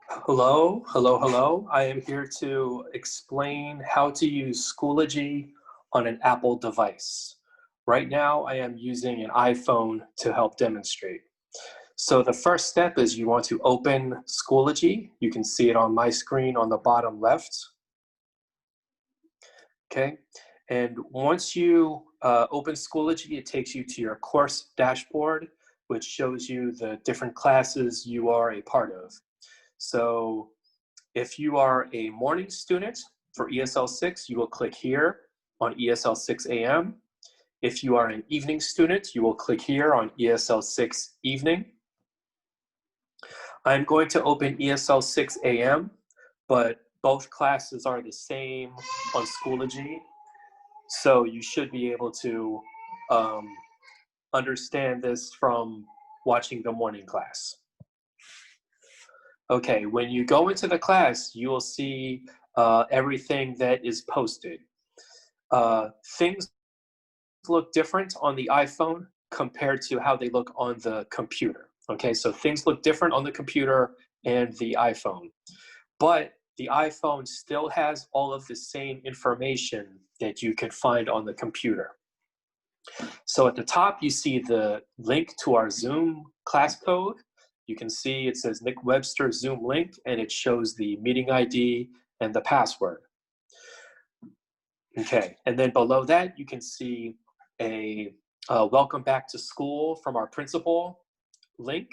Hello, hello, hello. I am here to explain how to use Schoology on an Apple device. Right now, I am using an iPhone to help demonstrate. So the first step is you want to open Schoology. You can see it on my screen on the bottom left. Okay, and once you open Schoology, it takes you to your course dashboard, which shows you the different classes you are a part of. So if you are a morning student for ESL 6, you will click here on ESL 6 AM. If you are an evening student, you will click here on ESL 6 evening. I'm going to open ESL 6 AM, but both classes are the same on Schoology, so you should be able to understand this from watching the morning class. Okay, when you go into the class, you will see everything that is posted. Things look different on the iPhone compared to how they look on the computer. Okay, so things look different on the computer and the iPhone. But the iPhone still has all of the same information that you can find on the computer. So at the top, you see the link to our Zoom class code. You can see it says Nick Webster Zoom link, and it shows the meeting ID and the password. Okay, and then below that, you can see a welcome back to school from our principal link.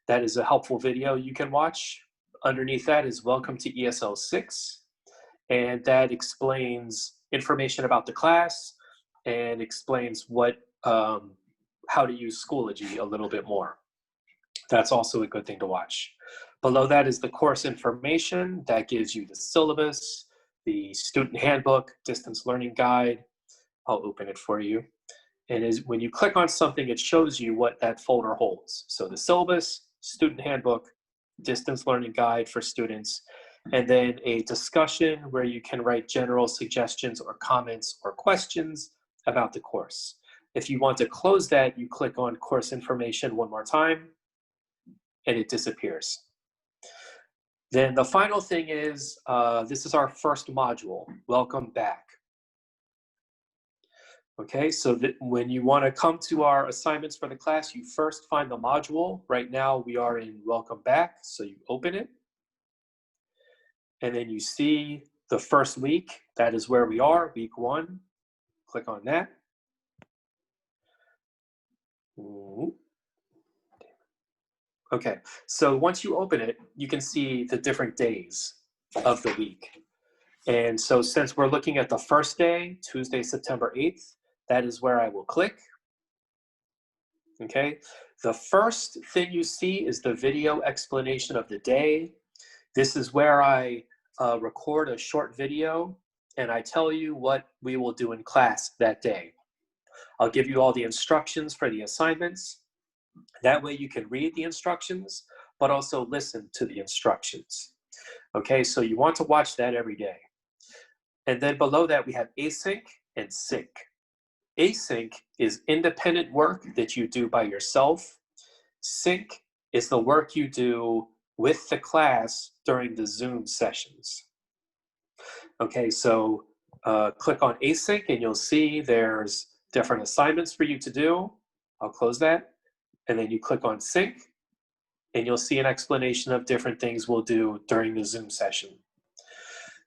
That is a helpful video you can watch. Underneath that is welcome to ESL 6, and that explains information about the class and explains what how to use Schoology a little bit more. That's also a good thing to watch. Below that is the course information that gives you the syllabus, the student handbook, distance learning guide. I'll open it for you. And when you click on something, it shows you what that folder holds. So the syllabus, student handbook, distance learning guide for students, and then a discussion where you can write general suggestions or comments or questions about the course. If you want to close that, you click on course information one more time, and it disappears. Then the final thing is, this is our first module, welcome back. Okay, so that when you want to come to our assignments for the class, you first find the module. Right now we are in welcome back, so you open it. And then you see the first week, that is where we are, week 1. Click on that. Okay, so once you open it, you can see the different days of the week. And so since we're looking at the first day, Tuesday, September 8th, that is where I will click. Okay, the first thing you see is the video explanation of the day. This is where I record a short video and I tell you what we will do in class that day. I'll give you all the instructions for the assignments. That way you can read the instructions, but also listen to the instructions. Okay, so you want to watch that every day. And then below that, we have async and sync. Async is independent work that you do by yourself. Sync is the work you do with the class during the Zoom sessions. Okay, so click on async and you'll see there's different assignments for you to do. I'll close that. And then you click on sync and you'll see an explanation of different things we'll do during the Zoom session.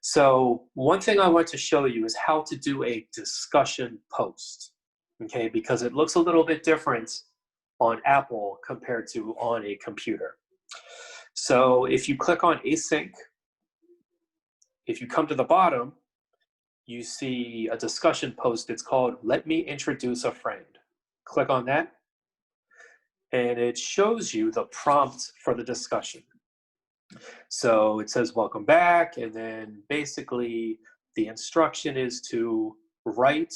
So one thing I want to show you is how to do a discussion post, okay? Because it looks a little bit different on Apple compared to on a computer. So if you click on async, if you come to the bottom, you see a discussion post. It's called Let Me Introduce a Friend. Click on that. And it shows you the prompt for the discussion. So it says, welcome back. And then basically the instruction is to write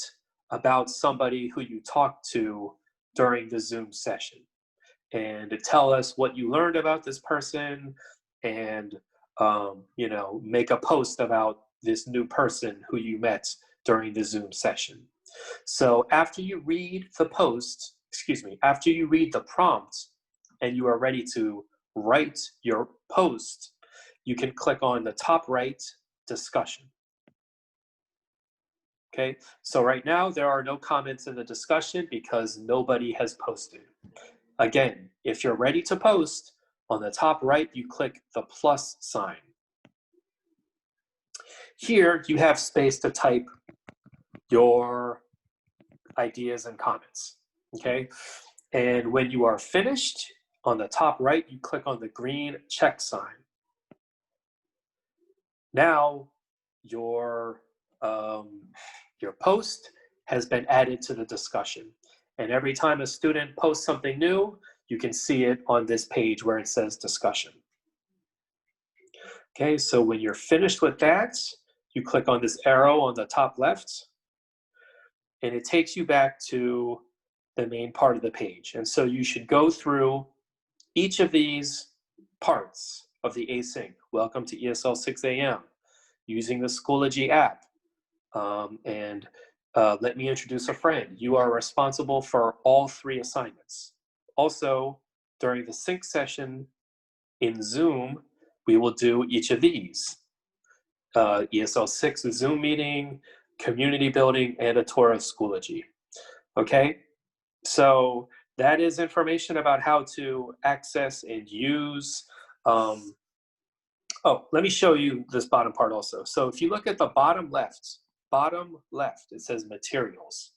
about somebody who you talked to during the Zoom session and to tell us what you learned about this person and, you know, make a post about this new person who you met during the Zoom session. So after you read the post, after you read the prompt and you are ready to write your post, you can click on the top right, discussion. Okay, so right now there are no comments in the discussion because nobody has posted. Again, if you're ready to post, on the top right, you click the plus sign. Here, you have space to type your ideas and comments, okay? And when you are finished, on the top right, you click on the green check sign. Now, your post has been added to the discussion. And every time a student posts something new, you can see it on this page where it says discussion. Okay, so when you're finished with that, you click on this arrow on the top left, and it takes you back to the main part of the page. And so you should go through each of these parts of the async. Welcome to ESL 6 a.m. Using the Schoology app. And let me introduce a friend. You are responsible for all 3 assignments. Also, during the sync session in Zoom, we will do each of these. ESL 6 Zoom meeting, community building, and a tour of Schoology. Okay, so that is information about how to access and use. Oh, let me show you this bottom part also. So if you look at the bottom left, it says materials.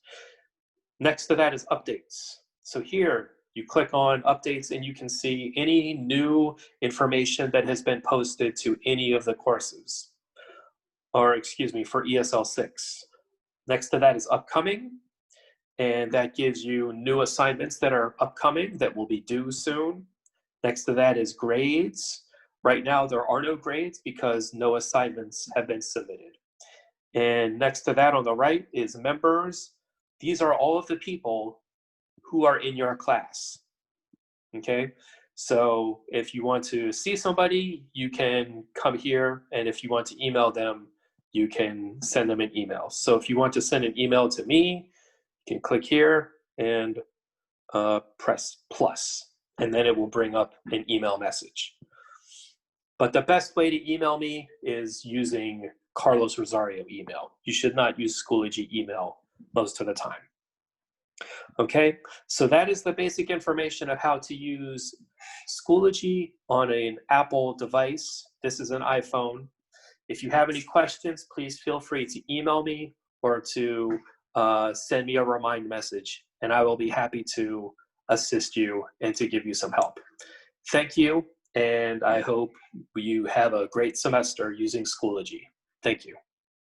Next to that is updates. So here you click on updates and you can see any new information that has been posted to any of the courses, or excuse me, for ESL 6. Next to that is upcoming, and that gives you new assignments that are upcoming that will be due soon. Next to that is grades. Right now there are no grades because no assignments have been submitted. And next to that on the right is members. These are all of the people who are in your class, okay? So if you want to see somebody, you can come here, and if you want to email them, you can send them an email. So if you want to send an email to me, you can click here and press plus, and then it will bring up an email message. But the best way to email me is using Carlos Rosario email. You should not use Schoology email most of the time. Okay, so that is the basic information of how to use Schoology on an Apple device. This is an iPhone. If you have any questions, please feel free to email me or to send me a remind message, and I will be happy to assist you and to give you some help. Thank you, and I hope you have a great semester using Schoology. Thank you.